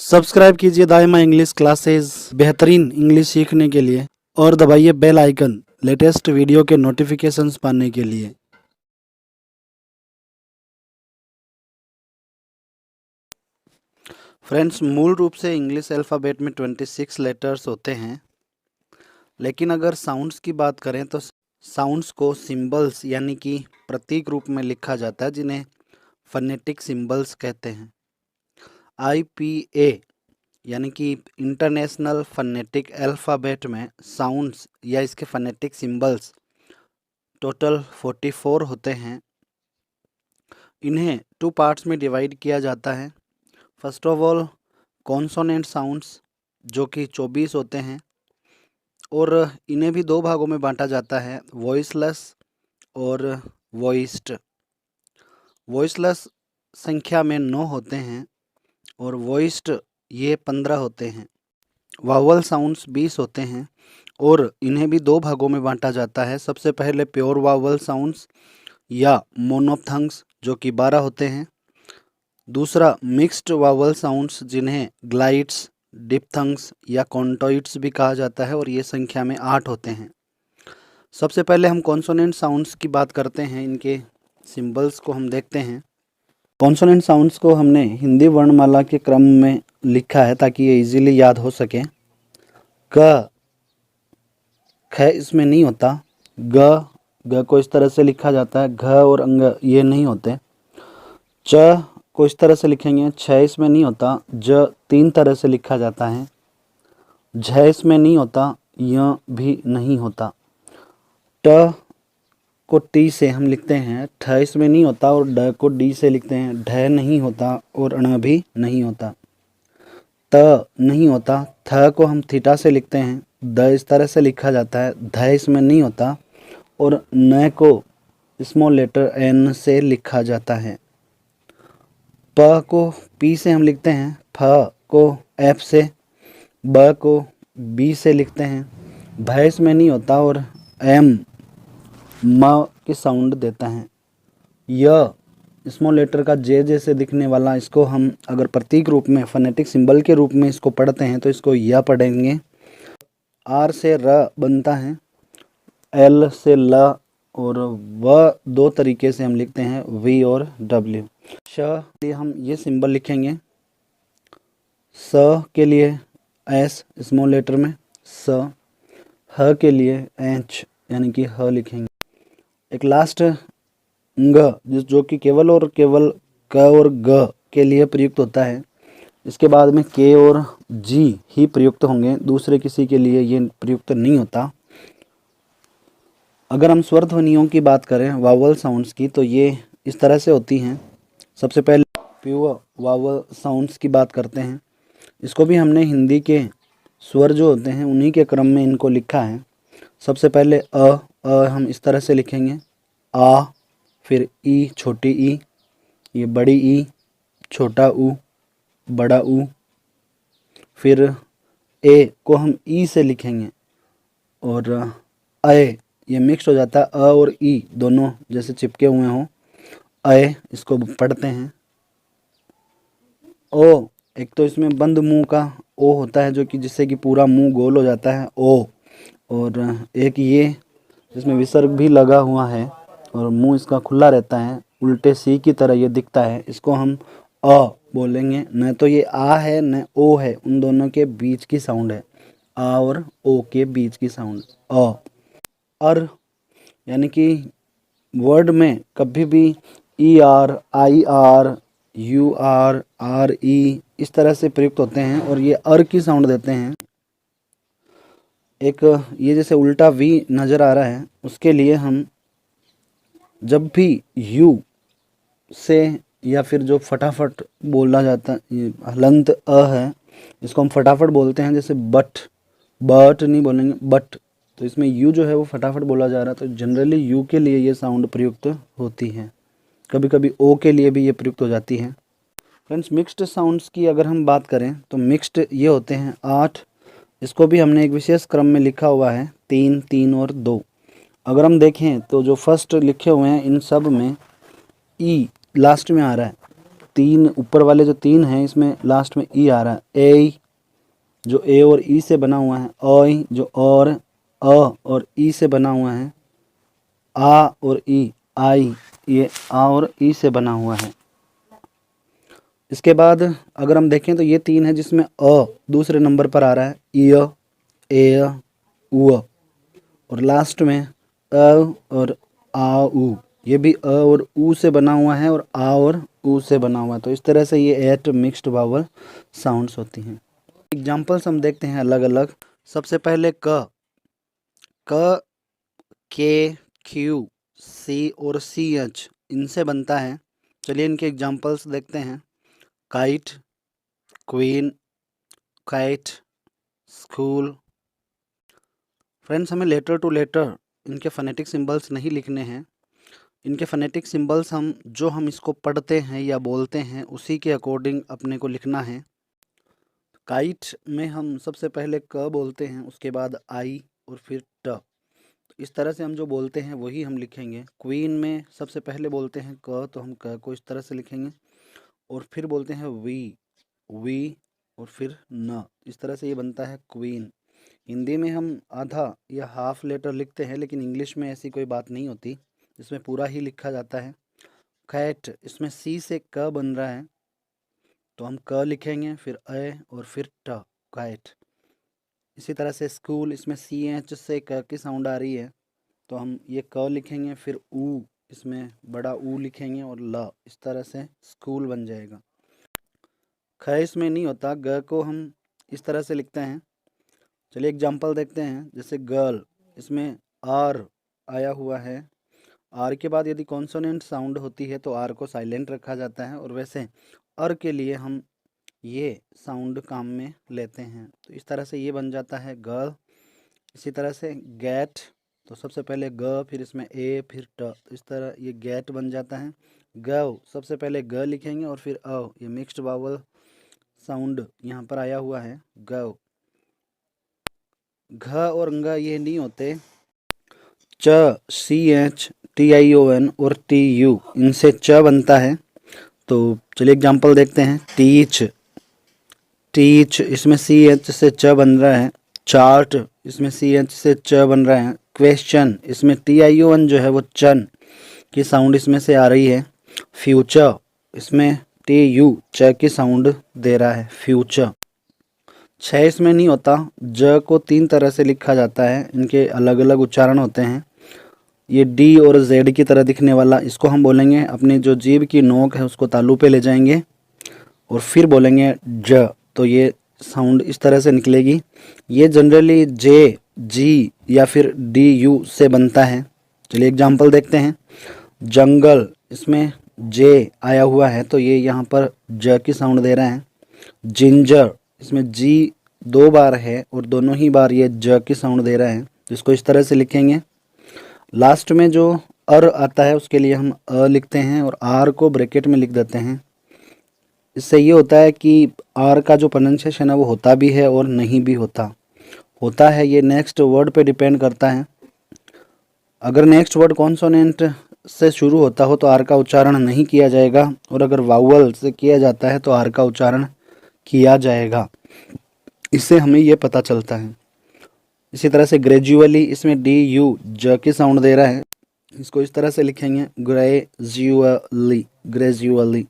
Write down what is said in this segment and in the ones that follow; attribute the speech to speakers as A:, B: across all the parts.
A: Subscribe कीजिए दाइमा English classes बेहतरीन English सीखने के लिए और दबाइए बेल आइकन लेटेस्ट वीडियो के नोटिफिकेशंस पाने के लिए। फ्रेंड्स, मूल रूप से इंग्लिश अल्फ़ाबेट में 26 लेटर्स होते हैं, लेकिन अगर साउंड्स की बात करें तो साउंड्स को सिंबल्स यानी कि प्रतीक रूप में लिखा जाता है, जिन्हें फनेटिक सिंबल्स कहते हैं। IPA यानी कि इंटरनेशनल फनेटिक अल्फ़ाबेट में साउंड्स या इसके फनेटिक सिंबल्स टोटल 44 होते हैं। इन्हें 2 पार्ट्स में डिवाइड किया जाता है। First of all consonant sounds जो कि 24 होते हैं, और इन्हें भी 2 भागों में बांटा जाता है, वॉइसलेस और वॉइस्ड। वॉइसलेस संख्या में 9 होते हैं और वॉइस्ड ये 15 होते हैं। वावल साउंड्स 20 होते हैं और इन्हें भी 2 भागों में बांटा जाता है। सबसे पहले प्योर वावल साउंड्स या मोनोफ्थंग्स जो कि 12 होते हैं। दूसरा मिक्स्ड वावल साउंड्स जिन्हें ग्लाइड्स, डिप्थंग्स या कॉन्टोइड्स भी कहा जाता है, और ये संख्या में 8 होते हैं। सबसे पहले हम कॉन्सोनेंट साउंड्स की बात करते हैं। इनके सिंबल्स को हम देखते हैं। कॉन्सोनेंट साउंड्स को हमने हिंदी वर्णमाला के क्रम में लिखा है ताकि ये इजीली याद हो सके। क, ख इसमें नहीं होता। ग को इस तरह से लिखा जाता है। घ और अंग ये नहीं होते। च को इस तरह से लिखेंगे। छ इसमें नहीं होता। ज 3 तरह से लिखा जाता है। झ इसमें नहीं होता। य भी नहीं होता। ट को टी से हम लिखते हैं। ठ इसमें नहीं होता और ड को डी से लिखते हैं। ढ नहीं होता और अण भी नहीं होता। त नहीं होता। थ को हम थीटा से लिखते हैं। द इस तरह से लिखा जाता है। ध इसमें नहीं होता और न को स्मॉल लेटर एन से लिखा जाता है। प को पी से हम लिखते हैं। फ को एफ से, ब को बी से लिखते हैं। भ इसमें नहीं होता और एम म की साउंड देता है। य स्मॉल लेटर का जे जैसे दिखने वाला, इसको हम अगर प्रतीक रूप में फनेटिक सिंबल के रूप में इसको पढ़ते हैं तो इसको य पढ़ेंगे। आर से र बनता है, एल से ल, और व 2 तरीके से हम लिखते हैं, वी और डब्ल्यू। श के लिए हम ये सिंबल लिखेंगे। स के लिए एस स्मॉल लेटर में स। ह के लिए एच यानी कि ह लिखेंगे। एक लास्ट ग जो कि केवल और केवल क और ग के लिए प्रयुक्त होता है। इसके बाद में के और जी ही प्रयुक्त होंगे, दूसरे किसी के लिए ये प्रयुक्त नहीं होता। अगर हम स्वर ध्वनियों की बात करें वावल साउंड्स की, तो ये इस तरह से होती हैं। सबसे पहले प्योर वावल साउंड्स की बात करते हैं। इसको भी हमने हिंदी के स्वर जो होते हैं उन्हीं के क्रम में इनको लिखा है। सबसे पहले हम इस तरह से लिखेंगे, आ, फिर ई छोटी ई, ये बड़ी ई, छोटा ऊ, बड़ा ऊ। फिर ए को हम ई से लिखेंगे और अय ये मिक्स हो जाता है। अ और ई दोनों जैसे चिपके हुए हों, अय इसको पढ़ते हैं। ओ, एक तो इसमें बंद मुंह का ओ होता है जो कि जिससे कि पूरा मुंह गोल हो जाता है, ओ। और एक ये जिसमें विसर्ग भी लगा हुआ है और मुंह इसका खुला रहता है, उल्टे सी की तरह ये दिखता है, इसको हम अ बोलेंगे। न तो ये आ है न ओ है, उन दोनों के बीच की साउंड है, आ और ओ के बीच की साउंड अ। अर यानी कि वर्ड में कभी भी E R, I R, U R, R E इस तरह से प्रयुक्त होते हैं और ये अर की साउंड देते हैं। एक ये जैसे उल्टा वी नज़र आ रहा है, उसके लिए हम जब भी यू से या फिर जो फटाफट बोला जाता है, ये हलंत अ है, इसको हम फटाफट बोलते हैं। जैसे बट नहीं बोलेंगे, बट। तो इसमें यू जो है वो फटाफट बोला जा रहा है, तो जनरली यू के लिए ये साउंड प्रयुक्त होती है। कभी कभी ओ के लिए भी ये प्रयुक्त हो जाती है। फ्रेंड्स, मिक्स्ड साउंड्स की अगर हम बात करें तो मिक्स्ड ये होते हैं 8। इसको भी हमने एक विशेष क्रम में लिखा हुआ है, 3, 3 और 2। अगर हम देखें तो जो फर्स्ट लिखे हुए हैं इन सब में ई लास्ट में आ रहा है, तीन ऊपर वाले जो तीन हैं इसमें लास्ट में ई आ रहा है। ए जो ए और ई से बना हुआ है, ओई जो और अ और ई से बना हुआ है, आ और ई आई ये आ और ई से बना हुआ है। इसके बाद अगर हम देखें तो ये तीन है जिसमें अ दूसरे नंबर पर आ रहा है, इ ए उ और लास्ट में अ और आ उ, ये भी अ और उ से बना हुआ है और आ और उ से बना हुआ है। तो इस तरह से ये 8 मिक्स्ड वावल साउंड्स होती हैं। एग्जाम्पल्स हम देखते हैं अलग अलग। सबसे पहले क के क्यू सी और सी एच इनसे बनता है। चलिए इनके एग्जाम्पल्स देखते हैं। Kite, queen, kite, school. Friends, हमें लेटर टू लेटर इनके फोनेटिक सिंबल्स नहीं लिखने हैं। इनके फोनेटिक सिंबल्स हम इसको पढ़ते हैं या बोलते हैं उसी के अकॉर्डिंग अपने को लिखना है। काइट में हम सबसे पहले क बोलते हैं, उसके बाद आई और फिर ट। इस तरह से हम जो बोलते हैं वही हम लिखेंगे। क्वीन में सबसे पहले बोलते हैं क, तो हम क को इस तरह से लिखेंगे और फिर बोलते हैं वी और फिर न। इस तरह से ये बनता है क्वीन। हिंदी में हम आधा या हाफ लेटर लिखते हैं, लेकिन इंग्लिश में ऐसी कोई बात नहीं होती, इसमें पूरा ही लिखा जाता है। कैट, इसमें सी से क बन रहा है तो हम क लिखेंगे, फिर ए और फिर ट, कैट। इसी तरह से स्कूल, इसमें सी एच से क की साउंड आ रही है तो हम ये क लिखेंगे, फिर ऊ, इसमें बड़ा ऊ लिखेंगे और ल। इस तरह से स्कूल बन जाएगा। ख इसमें नहीं होता, ग को हम इस तरह से लिखते हैं। चलिए एग्जाम्पल देखते हैं। जैसे गर्ल, इसमें आर आया हुआ है। आर के बाद यदि कॉन्सोनेंट साउंड होती है तो आर को साइलेंट रखा जाता है, और वैसे अर के लिए हम ये साउंड काम में लेते हैं। तो इस तरह से ये बन जाता है गर्ल। इसी तरह से गेट, तो सबसे पहले ग, फिर इसमें ए, फिर ट, इस तरह ये गेट बन जाता है। गव, सबसे पहले ग लिखेंगे और फिर अ, ये मिक्स्ड वावल साउंड यहाँ पर आया हुआ है, गव। घ और अंग ये नहीं होते। च, C H, T I O N और टी यू, इनसे च बनता है। तो चलिए एग्जाम्पल देखते हैं। टीच, टीच, इसमें सी एच से च बन रहा है। चार्ट, इसमें सी एच से च बन रहा है। क्वेश्चन, इसमें टी आई ओ एन जो है वो चन की साउंड इसमें से आ रही है। फ्यूचर, इसमें टी यू च की साउंड दे रहा है, फ्यूचर। 6 इसमें नहीं होता। ज को 3 तरह से लिखा जाता है, इनके अलग अलग उच्चारण होते हैं। ये डी और जेड की तरह दिखने वाला, इसको हम बोलेंगे, अपनी जो जीभ की नोक है उसको तालू पे ले जाएंगे और फिर बोलेंगे ज, तो ये साउंड इस तरह से निकलेगी। ये जनरली जे, जी या फिर डी यू से बनता है। चलिए एग्जाम्पल देखते हैं। जंगल, इसमें जे आया हुआ है तो ये यहाँ पर ज की साउंड दे रहा है। जिंजर, इसमें जी 2 बार है और दोनों ही बार ये ज की साउंड दे रहा है, जिसको इस तरह से लिखेंगे। लास्ट में जो अर आता है उसके लिए हम अ लिखते हैं और आर को ब्रैकेट में लिख देते हैं। इससे ये होता है कि आर का जो प्रोनाउंसिएशन है वो होता भी है और नहीं भी होता। होता है ये नेक्स्ट वर्ड पे डिपेंड करता है। अगर नेक्स्ट वर्ड कॉन्सोनेंट से शुरू होता हो तो आर का उच्चारण नहीं किया जाएगा, और अगर वावल से किया जाता है तो आर का उच्चारण किया जाएगा। इससे हमें ये पता चलता है। इसी तरह से ग्रेजुअली, इसमें डी यू ज की साउंड दे रहा है, इसको इस तरह से लिखेंगे, ग्रेजुअली, ग्रेजुअली।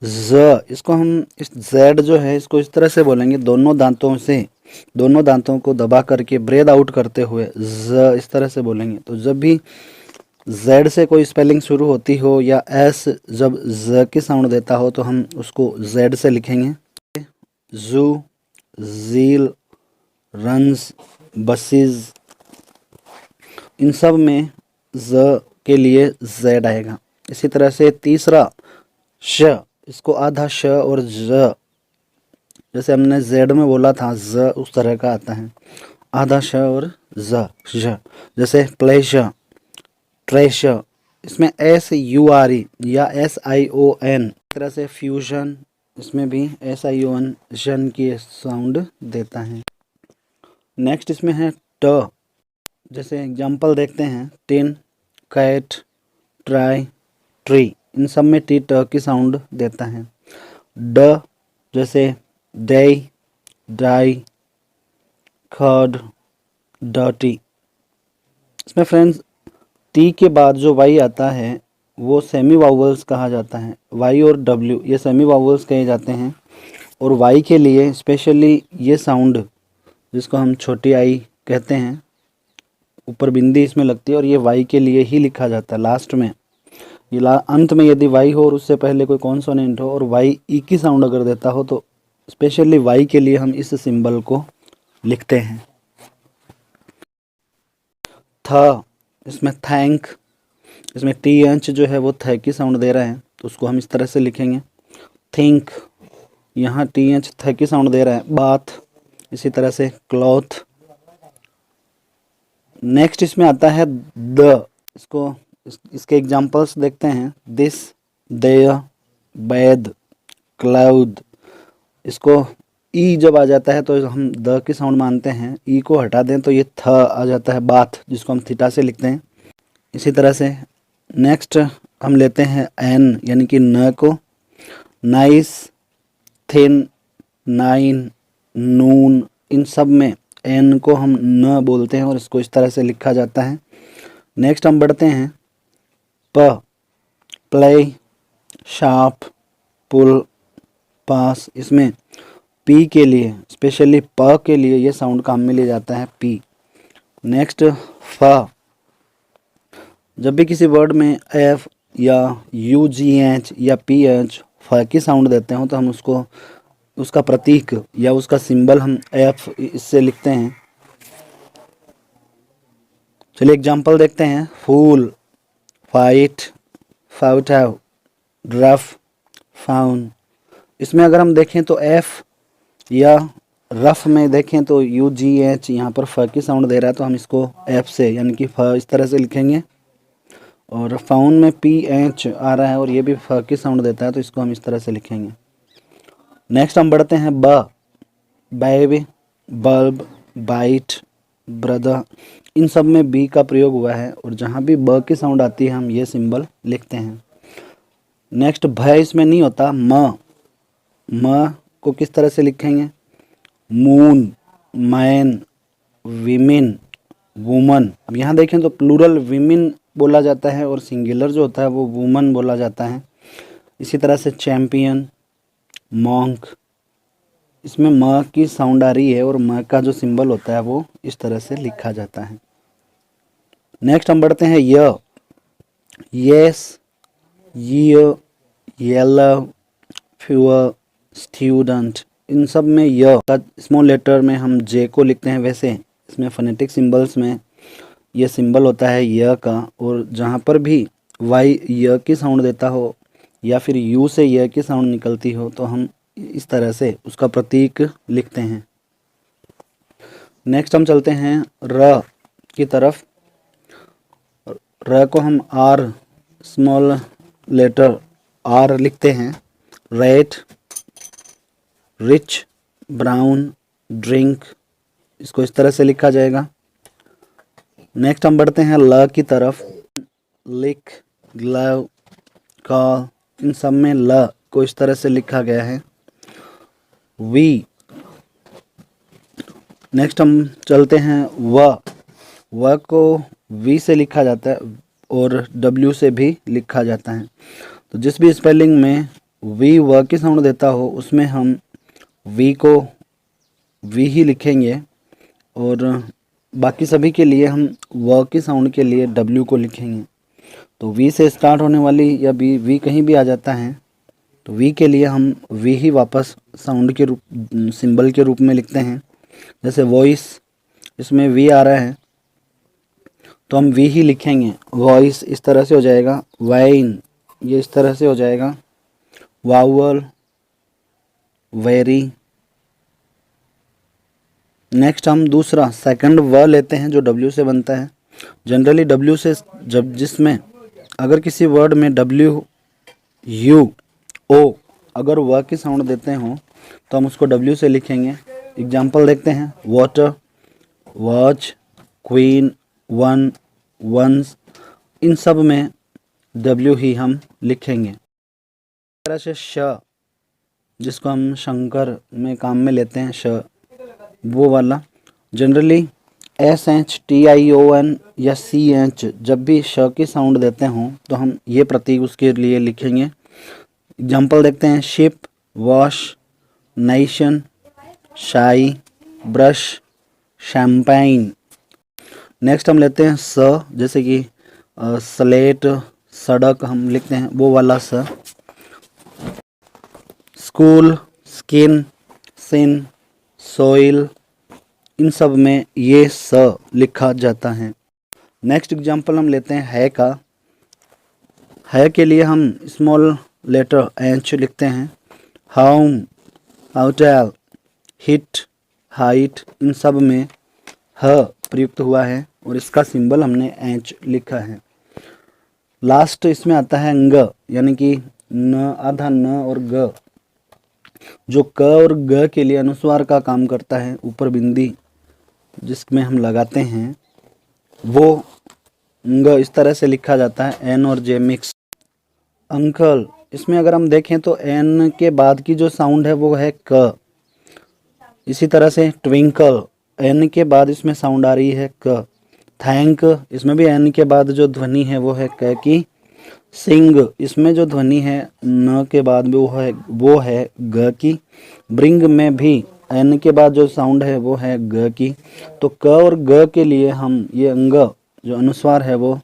A: ज, इसको हम इस जेड जो है इसको इस तरह से बोलेंगे, दोनों दांतों से, दोनों दांतों को दबा करके ब्रेथ आउट करते हुए ज इस तरह से बोलेंगे। तो जब भी जेड से कोई स्पेलिंग शुरू होती हो या एस जब ज की साउंड देता हो तो हम उसको जेड से लिखेंगे। जू, जील, रन्स, बसेस, इन सब में ज के लिए जेड आएगा। इसी तरह से तीसरा श, इसको आधा श और ज, जैसे हमने जेड में बोला था ज, उस तरह का आता है, आधा श और ज, ज। जैसे प्लेश, ट्रेश, इसमें एस यू आर ई या एस आई ओ एन, तरह से फ्यूजन, इसमें भी एस आई ओ एन जन की साउंड देता है। नेक्स्ट इसमें है ट। जैसे एग्जांपल देखते हैं। Tin, cat, try, tree. इन सब में टी ट की साउंड देता है। ड जैसे डे, डाई, खड, डर्टी। इसमें फ्रेंड्स टी के बाद जो वाई आता है वो सेमी वावल्स कहा जाता है। वाई और डब्ल्यू ये सेमी वावल्स कहे जाते हैं। और वाई के लिए स्पेशली ये साउंड जिसको हम छोटी आई कहते हैं, ऊपर बिंदी इसमें लगती है और ये वाई के लिए ही लिखा जाता है लास्ट में। ये अंत में यदि वाई हो और उससे पहले कोई कॉन्सोनेंट हो और वाई ई की साउंड अगर देता हो तो स्पेशली वाई के लिए हम इस सिंबल को लिखते हैं। थ, इसमें थैंक, इसमें टी एच जो है वो थ की साउंड दे रहा है तो उसको हम इस तरह से लिखेंगे। थिंक, यहाँ टी एच थ की साउंड दे रहा है। बाथ, इसी तरह से क्लॉथ। नेक्स्ट इसमें आता है द, इसको इसके एग्जांपल्स देखते हैं। This, there, bad, cloud. इसको ई जब आ जाता है तो हम द की साउंड मानते हैं, ई को हटा दें तो ये थ आ जाता है। बाथ, जिसको हम थीटा से लिखते हैं। इसी तरह से नेक्स्ट हम लेते हैं एन यानी कि न को। नाइस, थिन, नाइन, नून, इन सब में एन को हम न बोलते हैं और इसको इस तरह से लिखा जाता है। नेक्स्ट हम बढ़ते हैं प, प्ले, शार्प, पुल, पास। इसमें पी के लिए स्पेशली प के लिए ये साउंड काम में लिया जाता है, पी। नेक्स्ट फ, जब भी किसी वर्ड में एफ या यू जी एच या पी एच फ की साउंड देते हो तो हम उसको उसका प्रतीक या उसका सिंबल हम एफ इससे लिखते हैं। चलिए एग्जांपल देखते हैं। फूल, फाइट, फाउटाव, रफ, फाउन। इसमें अगर हम देखें तो एफ या रफ में देखें तो यू जी एच यहाँ पर फ की साउंड दे रहा है तो हम इसको एफ से यानी कि फ इस तरह से लिखेंगे। और फाउन में पी एच आ रहा है और ये भी फ की साउंड देता है तो इसको हम इस तरह से लिखेंगे। नेक्स्ट हम बढ़ते हैं ब, बेबी, बल्ब, बाइट, ब्रदर। इन सब में बी का प्रयोग हुआ है और जहाँ भी ब की साउंड आती है हम ये सिंबल लिखते हैं। नेक्स्ट भ इसमें नहीं होता, म को किस तरह से लिखेंगे? Moon, man, women, woman. अब यहाँ देखें तो प्लूरल विमेन बोला जाता है और सिंगुलर जो होता है वो वुमन बोला जाता है। इसी तरह से चैम्पियन, मॉन्क। इसमें म की साउंड आ रही है और म का जो सिंबल होता है वो इस तरह से लिखा जाता है। नेक्स्ट हम बढ़ते हैं य, येस, ये, येलो, फ्यूअर, स्टूडेंट। इन सब में य का स्मॉल लेटर में हम जे को लिखते हैं। वैसे इसमें फोनेटिक सिंबल्स में ये सिंबल होता है य का, और जहाँ पर भी वाई य की साउंड देता हो या फिर यू से य की साउंड निकलती हो तो हम इस तरह से उसका प्रतीक लिखते हैं। नेक्स्ट हम चलते हैं र की तरफ। र को हम आर स्मॉल लेटर आर लिखते हैं। Red, rich, brown, drink. इसको इस तरह से लिखा जाएगा। नेक्स्ट हम बढ़ते हैं ल की तरफ। लिक, ग्लव, कॉल। इन सब में ल को इस तरह से लिखा गया है। वी। नेक्स्ट हम चलते हैं व को वी से लिखा जाता है और डब्ल्यू से भी लिखा जाता है। तो जिस भी स्पेलिंग में वी व की साउंड देता हो उसमें हम वी को वी ही लिखेंगे और बाकी सभी के लिए हम व की साउंड के लिए डब्ल्यू को लिखेंगे। तो वी से स्टार्ट होने वाली या वी कहीं भी आ जाता है तो वी के लिए हम वी ही वापस साउंड के रूप सिंबल के रूप में लिखते हैं। जैसे वॉइस, इसमें वी आ रहा है तो हम वी ही लिखेंगे। वॉइस इस तरह से हो जाएगा। वाइन ये इस तरह से हो जाएगा। Vowel, very. नेक्स्ट हम दूसरा सेकंड व लेते हैं जो डब्ल्यू से बनता है। जनरली डब्ल्यू से जब जिसमें अगर किसी वर्ड में डब्ल्यू यू ओ अगर व की साउंड देते हो तो हम उसको डब्ल्यू से लिखेंगे। एग्जाम्पल देखते हैं। Water, watch, queen, one, once. इन सब में W ही हम लिखेंगे। इस तरह से श, जिसको हम शंकर में काम में लेते हैं, श वो वाला, जनरली SHTION या CH जब भी श की साउंड देते हों तो हम ये प्रतीक उसके लिए लिखेंगे। एग्जाम्पल देखते हैं, शिप, वॉश, नेशन, शाई, ब्रश, शैम्पेन। नेक्स्ट हम लेते हैं स, जैसे कि स्लेट, सड़क हम लिखते हैं वो वाला स। स्कूल, स्किन, सिन, सोइल, इन सब में ये स लिखा जाता है। नेक्स्ट एग्जाम्पल हम लेते हैं है का। है के लिए हम स्मॉल लेटर एच लिखते हैं। होम, होटल, हिट, हाइट, इन सब में ह प्रयुक्त हुआ है और इसका सिंबल हमने एच लिखा है। लास्ट इसमें आता है ग, यानी कि न, आधा न और ग, जो क और ग के लिए अनुस्वार का काम करता है। ऊपर बिंदी जिसमें हम लगाते हैं वो ग इस तरह से लिखा जाता है, एन और जे मिक्स। अंकल, इसमें अगर हम देखें तो एन के बाद की जो साउंड है वो है क। इसी तरह से ट्विंकल, एन के बाद इसमें साउंड आ रही है क। थैंक, इसमें भी एन के बाद जो ध्वनि है वो है क की। सिंग, इसमें जो ध्वनि है न के बाद वो है ग की। ब्रिंग में भी एन के बाद जो साउंड है वो है ग की। तो क और ग के लिए हम ये अंग जो अनुस्वार है वो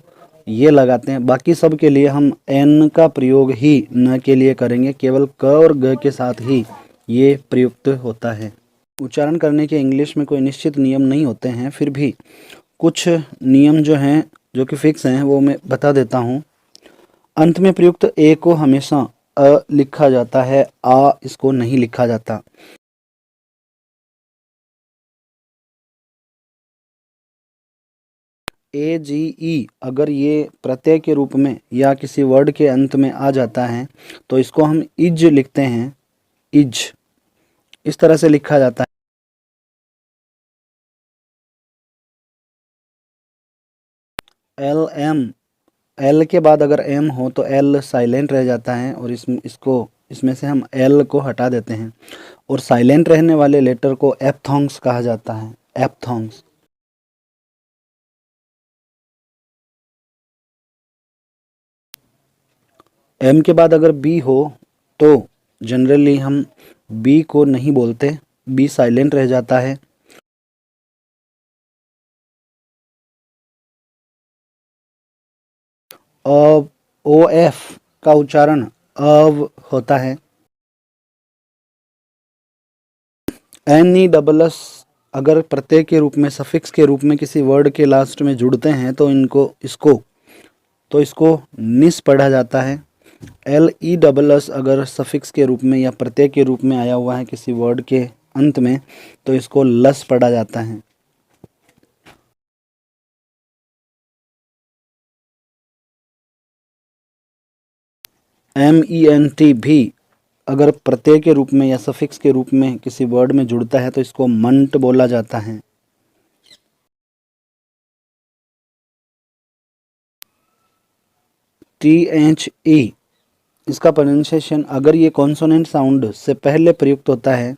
A: ये लगाते हैं। बाकी सब के लिए हम एन का प्रयोग ही न के लिए करेंगे, केवल क और ग के साथ ही ये प्रयुक्त होता है। उच्चारण करने के इंग्लिश में कोई निश्चित नियम नहीं होते हैं, फिर भी कुछ नियम जो हैं जो कि फिक्स हैं वो मैं बता देता हूँ। अंत में प्रयुक्त ए को हमेशा अ लिखा जाता है, आ इसको नहीं लिखा जाता। AGE अगर ये प्रत्यय के रूप में या किसी वर्ड के अंत में आ जाता है तो इसको हम इज लिखते हैं, इज इस तरह से लिखा जाता है। LM, एल के बाद अगर एम हो तो एल साइलेंट रह जाता है और इसमें से हम एल को हटा देते हैं और साइलेंट रहने वाले लेटर को एप्थोंग्स कहा जाता है, एप्थोंग्स। एम के बाद अगर बी हो तो जनरली हम बी को नहीं बोलते, बी साइलेंट रह जाता है। अब ओ एफ का उच्चारण अव होता है। NESS अगर प्रत्यय के रूप में, सफिक्स के रूप में किसी वर्ड के लास्ट में जुड़ते हैं तो इसको निस पढ़ा जाता है। LESS अगर सफिक्स के रूप में या प्रत्यय के रूप में आया हुआ है किसी वर्ड के अंत में तो इसको लस पढ़ा जाता है। MENT भी अगर प्रत्यय के रूप में या सफिक्स के रूप में किसी वर्ड में जुड़ता है तो इसको मंट बोला जाता है। THE इसका प्रोनाउंसिएशन अगर ये कॉन्सोनेंट साउंड से पहले प्रयुक्त होता है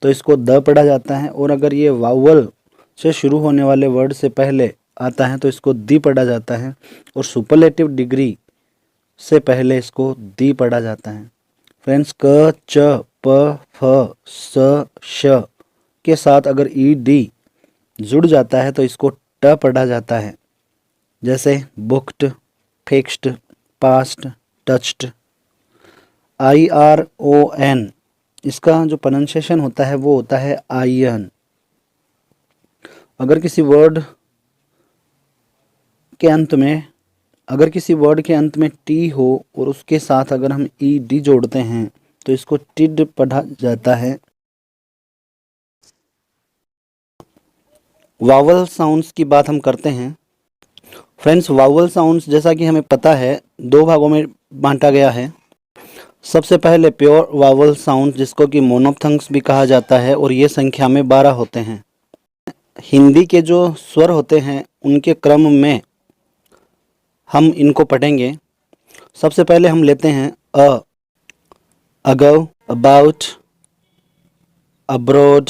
A: तो इसको द पढ़ा जाता है और अगर ये वावल से शुरू होने वाले वर्ड से पहले आता है तो इसको दी पढ़ा जाता है और सुपरलेटिव डिग्री से पहले इसको दी पढ़ा जाता है। फ्रेंड्स, क, च, प, फ, स, श के साथ अगर ED जुड़ जाता है तो इसको ट पढ़ा जाता है, जैसे booked, fixed, past, touched. IRON इसका जो प्रोनाउंसिएशन होता है वो होता है आयन। अगर किसी वर्ड के अंत में टी हो और उसके साथ अगर हम ED जोड़ते हैं तो इसको टिड पढ़ा जाता है। वावल साउंड्स की बात हम करते हैं। फ्रेंड्स, वावल साउंड्स जैसा कि हमें पता है दो भागों में बांटा गया है। सबसे पहले प्योर वावल साउंड जिसको कि मोनोप्थंग्स भी कहा जाता है और ये संख्या में 12 होते हैं। हिंदी के जो स्वर होते हैं उनके क्रम में हम इनको पढ़ेंगे। सबसे पहले हम लेते हैं ago, about, abroad,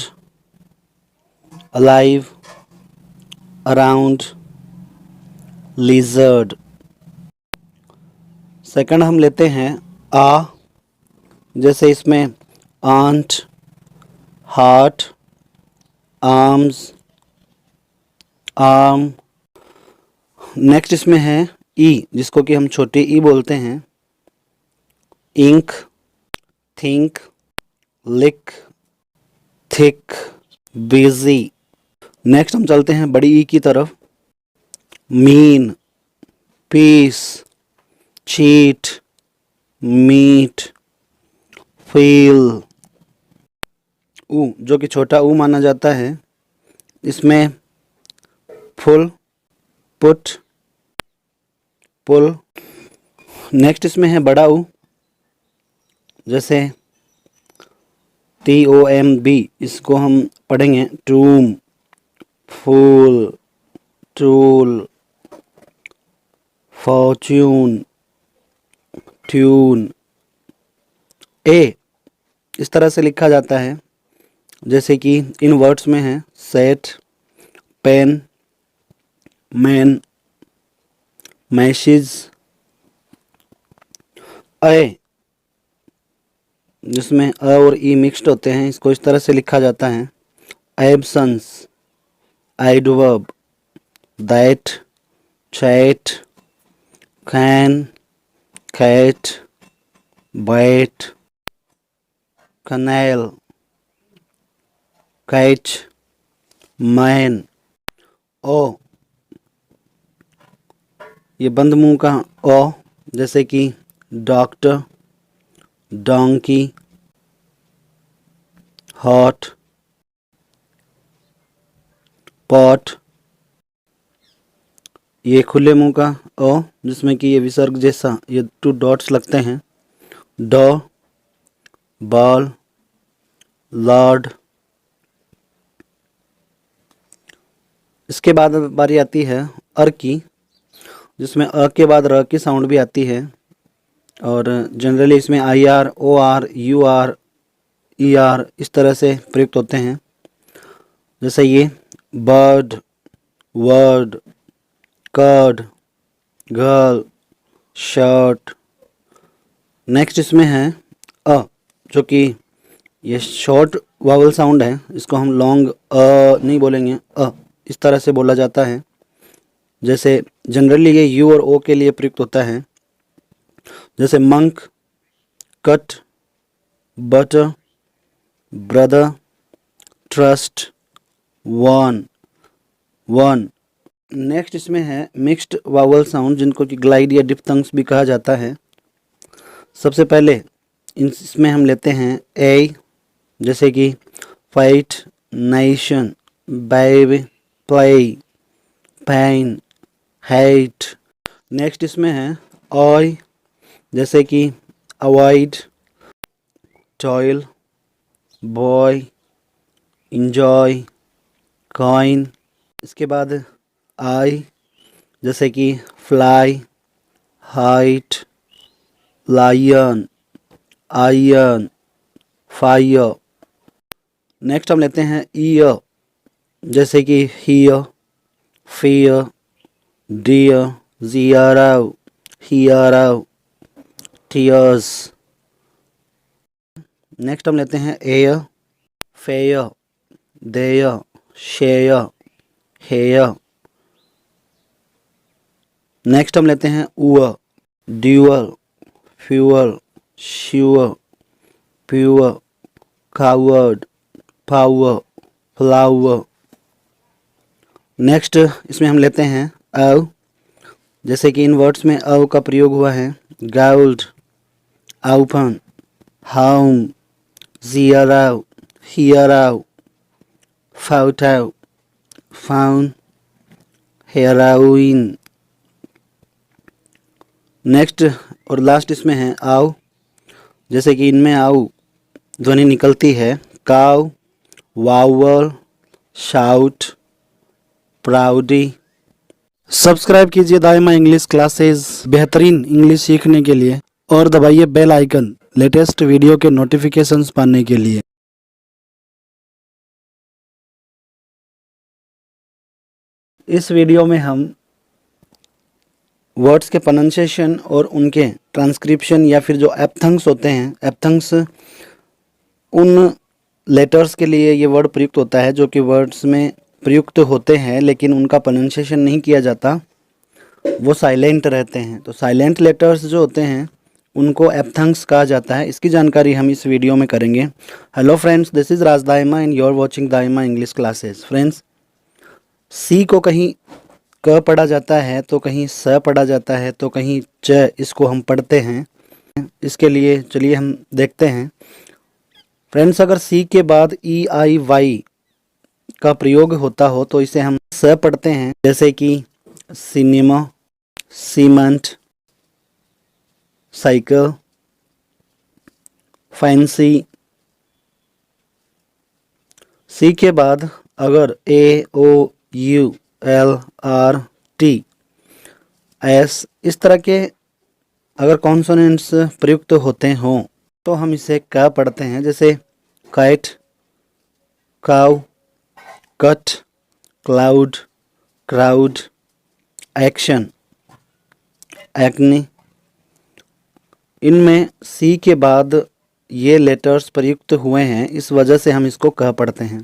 A: alive, around, lizard. Second हम लेते हैं आ, जैसे इसमें aunt, heart, arms, arm. Next इसमें है ई, जिसको कि हम छोटी ई बोलते हैं, ink, think, lick, thick, busy. Next हम चलते हैं बड़ी ई की तरफ, mean, peace, cheat, meat, feel. ऊ, जो कि छोटा ऊ माना जाता है, इसमें फुल, पुट, पुल। नेक्स्ट इसमें है बड़ा ऊ, जैसे TOMB, इसको हम पढ़ेंगे टूम, फूल, टूल, फॉर्च्यून, ट्यून। ए इस तरह से लिखा जाता है, जैसे कि इन वर्ड्स में है सेट, पेन, मैन, मैसेज। ए जिसमें अ और ई मिक्स्ड होते हैं, इसको इस तरह से लिखा जाता है, absence, adverb, that, chat, can, cat, bat, kennel, catch, man. ओ, ये बंद मुंह का ओ, जैसे कि डॉक्टर, डोंकी, हॉट, पॉट। ये खुले मुंह का ओ, जिसमें कि ये विसर्ग जैसा ये 2 डॉट्स लगते हैं, डॉ, बॉल, लॉर्ड। इसके बाद बारी आती है अर की, जिसमें अ के बाद र की साउंड भी आती है, और जनरली इसमें IR, OR, UR, ER इस तरह से प्रयुक्त होते हैं, जैसे ये bird, word, curd, girl, shirt. Next इसमें है अ, जो कि ये शॉर्ट वावल साउंड है, इसको हम लॉन्ग नहीं बोलेंगे, इस तरह से बोला जाता है, जैसे जनरली ये यू और ओ के लिए प्रयुक्त होता है, जैसे monk, cut, butter, brother, trust, one, one. Next इसमें है मिक्स्ड वावल साउंड, जिनको कि ग्लाइड या डिप्थंग्स भी कहा जाता है। सबसे पहले इसमें हम लेते हैं ए, जैसे कि fight, nation, baby, play, pen, hate. Next इसमें है ऑय, जैसे कि avoid, toil, boy, enjoy, coin. इसके बाद आई, जैसे कि fly, height, lion, ion, fire. Next हम लेते हैं ईयर, जैसे कि here, fear, dear, zero, hero, tears. Next हम लेते हैं एयर, fair, there, share, hair. Next हम लेते हैं ऊअर, dual, fuel, sure, pure, coward, power, flower. Next इसमें हम लेते हैं अव, जैसे कि इन वर्ड्स में अव का प्रयोग हुआ है, gold, open, home, zero, hero, photo, phone, heroin. Next और लास्ट इसमें है आव, जैसे कि इनमें आव ध्वनि निकलती है, काव, वावल, शाउट, प्राउडी, सब्सक्राइब कीजिए दाइमा इंग्लिश क्लासेस बेहतरीन इंग्लिश सीखने के लिए और दबाइए बेल आइकन लेटेस्ट वीडियो के नोटिफिकेशंस पाने के लिए। इस वीडियो में हम वर्ड्स के प्रोनाउंसिएशन और उनके ट्रांसक्रिप्शन या फिर जो एप्थंग्स होते हैं, एप्थंग्स उन लेटर्स के लिए ये वर्ड प्रयुक्त होता है जो कि वर्ड्स में प्रयुक्त होते हैं लेकिन उनका प्रोनाउंसिएशन नहीं किया जाता, वो साइलेंट रहते हैं। तो साइलेंट लेटर्स जो होते हैं उनको एप्थंग्स कहा जाता है। इसकी जानकारी हम इस वीडियो में करेंगे। Hello friends, this is Raj Daima and you are watching Daima English classes. Friends, C को कहीं क पढ़ा जाता है तो कहीं स पढ़ा जाता है तो कहीं च, इसको हम पढ़ते हैं। इसके लिए चलिए हम देखते हैं। फ्रेंड्स, अगर सी के बाद ई आई वाई का प्रयोग होता हो तो इसे हम स पढ़ते हैं, जैसे कि cinema, cement, cycle, fancy. C के बाद अगर A O U L R T S इस तरह के अगर कॉन्सोनेंट्स प्रयुक्त होते हों तो हम इसे क पढ़ते हैं, जैसे kite, cow, cut, cloud, crowd, action, acne. इनमें सी के बाद ये लेटर्स प्रयुक्त हुए हैं, इस वजह से हम इसको क पढ़ते हैं।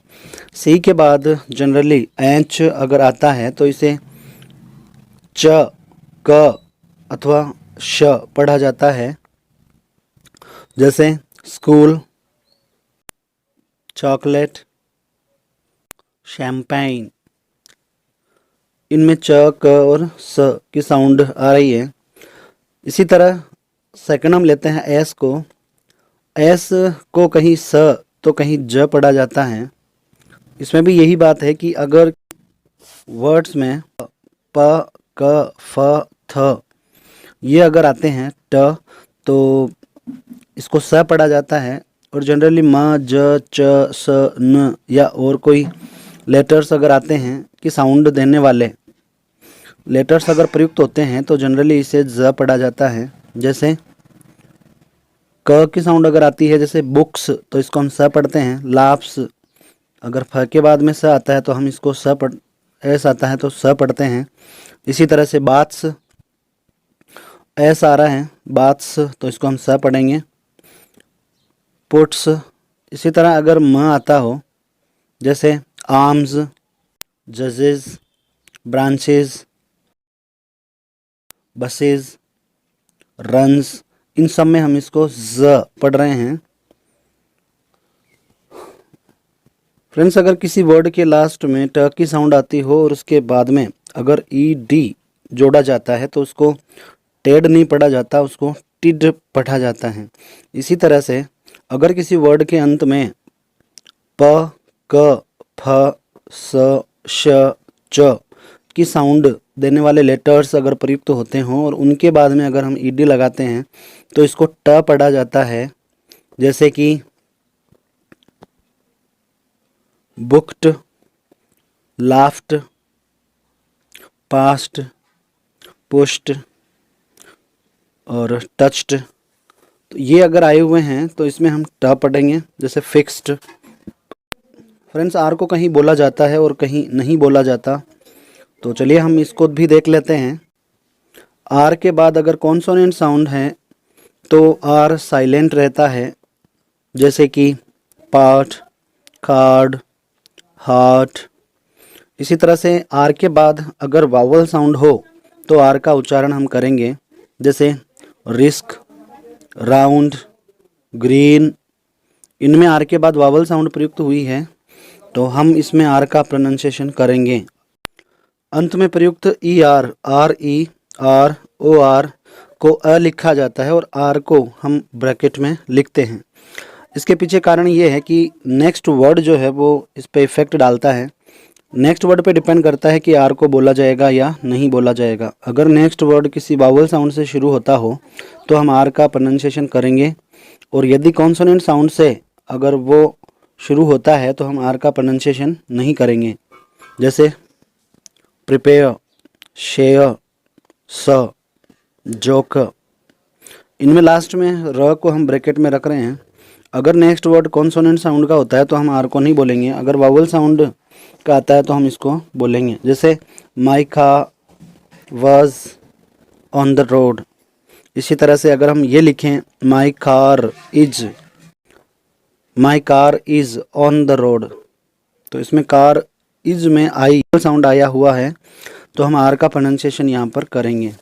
A: सी के बाद जनरली एच अगर आता है तो इसे च, क अथवा श पढ़ा जाता है, जैसे स्कूल, चॉकलेट, शैम्पेन। इनमें च, क और स की साउंड आ रही है। इसी तरह सेकंड हम लेते हैं एस को। एस को कहीं स तो कहीं ज पढ़ा जाता है। इसमें भी यही बात है कि अगर वर्ड्स में प, क, फ, थ ये अगर आते हैं ट तो इसको स पढ़ा जाता है। और जनरली म, ज, च, स, न या और कोई लेटर्स अगर आते हैं कि साउंड देने वाले लेटर्स अगर प्रयुक्त होते हैं तो जनरली इसे ज पढ़ा जाता है। जैसे क की साउंड अगर आती है, जैसे बुक्स, तो इसको हम स पढ़ते हैं। लाफ्स, अगर फ के बाद में स आता है तो हम इसको एस आता है तो स पढ़ते हैं। इसी तरह से बाथ्स, एस आ रहा है, बाथ्स, तो इसको हम स पढ़ेंगे। पुट्स, इसी तरह अगर म आता हो, जैसे आर्म्स, जजेस, ब्रांचेस, बसेस, रन्स, इन सब में हम इसको ज पढ़ रहे हैं। फ्रेंड्स, अगर किसी वर्ड के लास्ट में ट की साउंड आती हो और उसके बाद में अगर ई डी जोड़ा जाता है तो उसको टेड नहीं पढ़ा जाता, उसको टिड पढ़ा जाता है। इसी तरह से अगर किसी वर्ड के अंत में प, क, फ, स, श, च की साउंड देने वाले लेटर्स अगर प्रयुक्त होते हों और उनके बाद में अगर हम ईडी लगाते हैं तो इसको ट पढ़ा जाता है, जैसे कि बुक्ड, लाफ्ट, पास्ट, पुश्ड और टच्ड। तो ये अगर आए हुए हैं तो इसमें हम ट पढ़ेंगे, जैसे फिक्स्ड। फ्रेंड्स, आर को कहीं बोला जाता है और कहीं नहीं बोला जाता, तो चलिए हम इसको भी देख लेते हैं। आर के बाद अगर कॉन्सोनेंट साउंड है तो आर साइलेंट रहता है, जैसे कि पार्ट, कार्ड, हार्ट। इसी तरह से आर के बाद अगर वावल साउंड हो तो आर का उच्चारण हम करेंगे, जैसे रिस्क, राउंड, ग्रीन। इनमें आर के बाद वावल साउंड प्रयुक्त हुई है तो हम इसमें आर का प्रोनाउंसिएशन करेंगे। अंत में प्रयुक्त E R, R E, R, O R को अ लिखा जाता है और आर को हम ब्रैकेट में लिखते हैं। इसके पीछे कारण ये है कि नेक्स्ट वर्ड जो है वो इस पे इफेक्ट डालता है। नेक्स्ट वर्ड पे डिपेंड करता है कि आर को बोला जाएगा या नहीं बोला जाएगा। अगर नेक्स्ट वर्ड किसी वावल साउंड से शुरू होता हो तो हम आर का प्रोनाउंसिएशन करेंगे, और यदि कॉन्सोनेंट साउंड से अगर वो शुरू होता है तो हम आर का प्रोनाउंसिएशन नहीं करेंगे, जैसे प्रिपेयर, शेय, स, जोक। इनमें लास्ट में र को हम ब्रैकेट में रख रहे हैं। अगर नेक्स्ट वर्ड कॉन्सोनेंट साउंड का होता है तो हम आर को नहीं बोलेंगे, अगर वावल साउंड का आता है तो हम इसको बोलेंगे। जैसे my car was on the road. इसी तरह से अगर हम ये लिखें my car is on the road, तो इसमें कार इज में आई साउंड आया हुआ है, तो हम आर का प्रोनाउंसिएशन यहाँ पर करेंगे।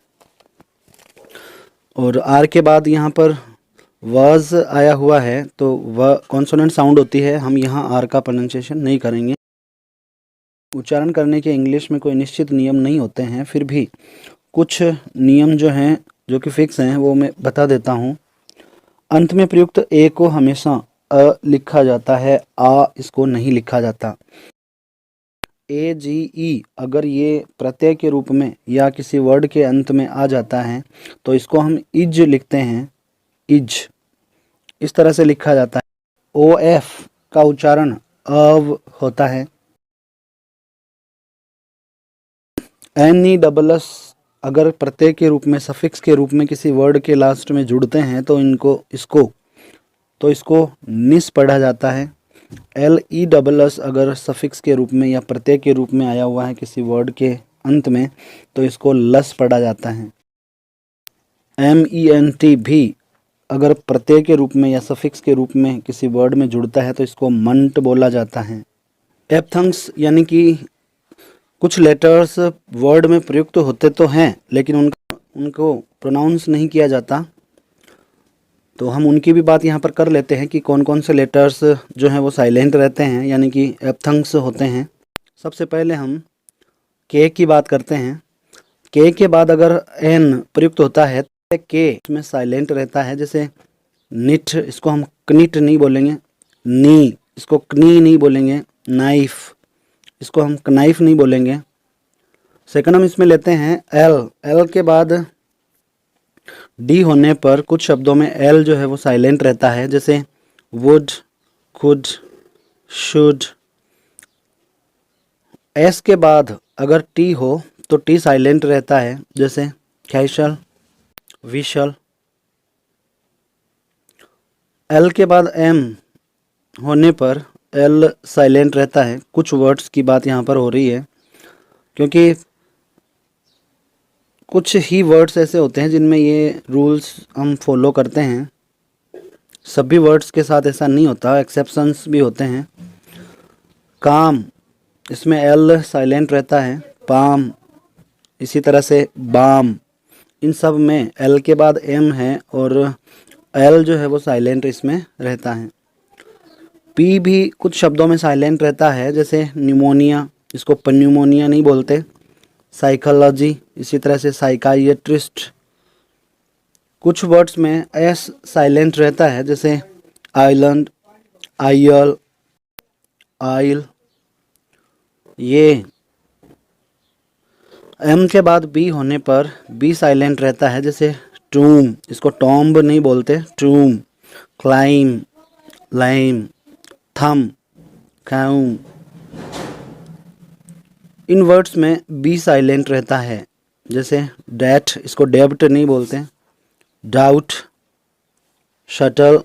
A: और आर के बाद यहाँ पर वाज आया हुआ है तो वह कॉन्सोनेंट साउंड होती है, हम यहाँ आर का प्रोनाउंसिएशन नहीं करेंगे। उच्चारण करने के इंग्लिश में कोई निश्चित नियम नहीं होते हैं, फिर भी कुछ नियम जो हैं जो कि फिक्स हैं वो मैं बता देता हूँ। अंत में प्रयुक्त ए को हमेशा अ लिखा जाता है, आ इसको नहीं लिखा जाता। ए जी ई अगर ये प्रत्यय के रूप में या किसी वर्ड के अंत में आ जाता है तो इसको हम इज लिखते हैं, इज इस तरह से लिखा जाता है। ओ एफ का उच्चारण अव होता है। एन ई डबल एस अगर प्रत्यय के रूप में सफिक्स के रूप में किसी वर्ड के लास्ट में जुड़ते हैं तो इसको निस पढ़ा जाता है। एल ई डबल एस अगर सफिक्स के रूप में या प्रत्यय के रूप में आया हुआ है किसी वर्ड के अंत में तो इसको लस पढ़ा जाता है। एम ई एन टी भी अगर प्रत्यय के रूप में या सफिक्स के रूप में किसी वर्ड में जुड़ता है तो इसको मंट बोला जाता है। एपथंग्स यानी कि कुछ लेटर्स वर्ड में प्रयुक्त होते तो हैं लेकिन उनको प्रोनाउंस नहीं किया जाता, तो हम उनकी भी बात यहाँ पर कर लेते हैं कि कौन कौन से लेटर्स जो हैं वो साइलेंट रहते हैं यानी कि एपथंग्स होते हैं। सबसे पहले हम के की बात करते हैं। के के बाद अगर एन प्रयुक्त होता है तो के इसमें साइलेंट रहता है। जैसे निट इसको हम कनिट नहीं बोलेंगे, नी इसको कनी नहीं बोलेंगे, नाइफ इसको हम कनाइफ नहीं बोलेंगे। सेकंड हम इसमें लेते हैं एल के बाद डी होने पर कुछ शब्दों में एल जो है वो साइलेंट रहता है। जैसे वुड, कुड, शुड। एस के बाद अगर टी हो तो टी साइलेंट रहता है। जैसे कैशल, विशल। एल के बाद एम होने पर एल साइलेंट रहता है। कुछ वर्ड्स की बात यहाँ पर हो रही है क्योंकि कुछ ही वर्ड्स ऐसे होते हैं जिनमें ये रूल्स हम फॉलो करते हैं, सभी वर्ड्स के साथ ऐसा नहीं होता, एक्सेप्शंस भी होते हैं। काम इसमें एल साइलेंट रहता है। पाम इसी तरह से बाम, इन सब में एल के बाद एम है और एल जो है वो साइलेंट इसमें रहता है। पी भी कुछ शब्दों में साइलेंट रहता है। जैसे न्यूमोनिया इसको पन्यूमोनिया नहीं बोलते। साइकोलॉजी इसी तरह से साइकाइट्रिस्ट। कुछ वर्ड्स में एस साइलेंट रहता है। जैसे आइलैंड, आयल, आइल। ये एम के बाद बी होने पर बी साइलेंट रहता है। जैसे टूम इसको टॉम्ब नहीं बोलते, टूम। क्लाइम, लाइम, थम, काउम। इन वर्ड्स में बी साइलेंट रहता है। जैसे डैट इसको डेब्ट नहीं बोलते, डाउट, शटल।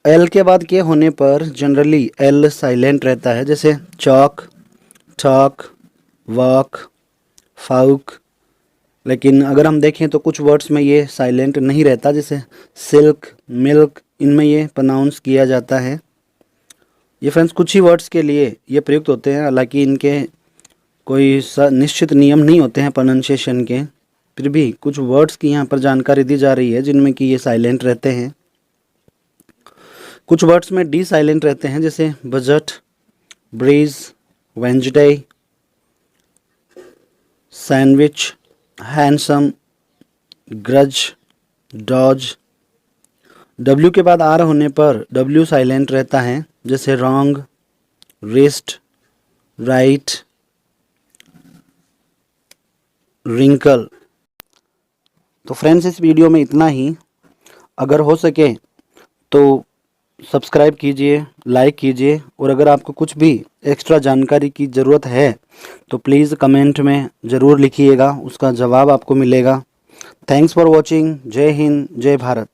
A: एल के बाद के होने पर जनरली एल साइलेंट रहता है। जैसे चॉक, टॉक, वॉक, फाउक। लेकिन अगर हम देखें तो कुछ वर्ड्स में ये साइलेंट नहीं रहता। जैसे सिल्क, मिल्क, इनमें ये प्रोनाउंस किया जाता है। ये फ्रेंड्स कुछ ही वर्ड्स के लिए ये प्रयुक्त होते हैं, हालांकि इनके कोई निश्चित नियम नहीं होते हैं प्रोनाउंसिएशन के, फिर भी कुछ वर्ड्स की यहाँ पर जानकारी दी जा रही है जिनमें कि ये साइलेंट रहते हैं। कुछ वर्ड्स में डी साइलेंट रहते हैं। जैसे budget, breeze, Wednesday, sandwich, handsome, grudge, dodge. W के बाद आर होने पर डब्ल्यू साइलेंट रहता है। जैसे रॉन्ग, रिस्ट, राइट, रिंकल। तो फ्रेंड्स इस वीडियो में इतना ही। अगर हो सके तो सब्सक्राइब कीजिए, लाइक कीजिए और अगर आपको कुछ भी एक्स्ट्रा जानकारी की ज़रूरत है तो प्लीज़ कमेंट में ज़रूर लिखिएगा, उसका जवाब आपको मिलेगा। Thanks for watching. जय हिंद, जय भारत।